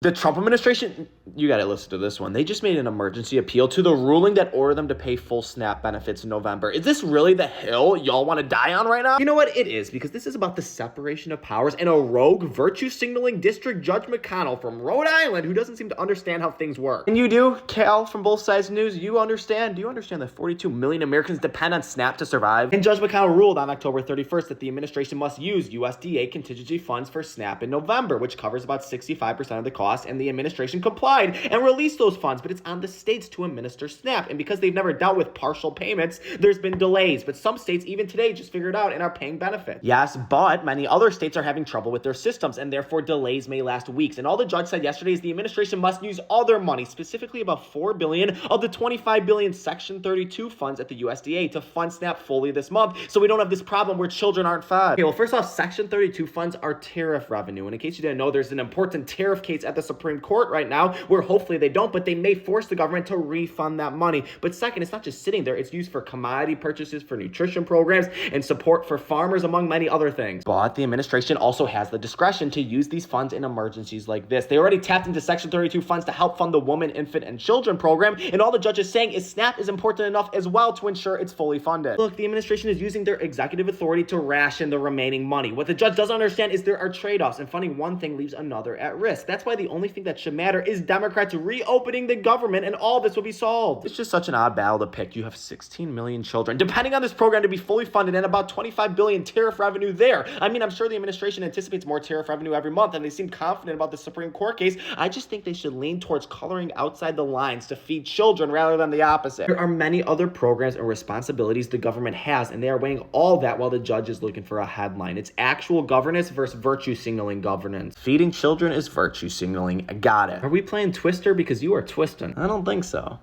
The Trump administration, you got to listen to this one. They just made an emergency appeal to the ruling that ordered them to pay full SNAP benefits in November. Is this really the hill y'all want to die on right now? You know what? It is, because this is about the separation of powers and a rogue, virtue-signaling District Judge McConnell from Rhode Island who doesn't seem to understand how things work. And you do, Cal, from Both Sides News, you understand. Do you understand that 42 million Americans depend on SNAP to survive? And Judge McConnell ruled on October 31st that the administration must use USDA contingency funds for SNAP in November, which covers about 65% of the cost, and the administration complied and released those funds, but it's on the states to administer SNAP. And because they've never dealt with partial payments, there's been delays, but some states even today just figured out and are paying benefits. Yes, but many other states are having trouble with their systems, and therefore delays may last weeks. And all the judge said yesterday is the administration must use all their money, specifically about $4 billion of the $25 billion Section 32 funds at the USDA, to fund SNAP fully this month, so we don't have this problem where children aren't fed. Okay, well, first off, Section 32 funds are tariff revenue, and in case you didn't know, there's an important tariff case at the Supreme Court right now where hopefully they don't, but they may force the government to refund that money. But second, it's not just sitting there. It's used for commodity purchases, for nutrition programs, and support for farmers, among many other things. But the administration also has the discretion to use these funds in emergencies like this. They already tapped into Section 32 funds to help fund the Women, Infant, and Children program, and all the judge is saying is SNAP is important enough as well to ensure it's fully funded. Look, the administration is using their executive authority to ration the remaining money. What the judge doesn't understand is there are trade-offs, and funding one thing leaves another at risk. That's why the only thing that should matter is Democrats reopening the government, and all this will be solved. It's just such an odd battle to pick. You have 16 million children depending on this program to be fully funded, and about 25 billion tariff revenue there. I mean, I'm sure the administration anticipates more tariff revenue every month, and they seem confident about the Supreme Court case. I just think they should lean towards coloring outside the lines to feed children rather than the opposite. There are many other programs and responsibilities the government has, and they are weighing all that while the judge is looking for a headline. It's actual governance versus virtue signaling governance. Feeding children is virtue signaling. I got it. Are we playing Twister because you are twisting? I don't think so.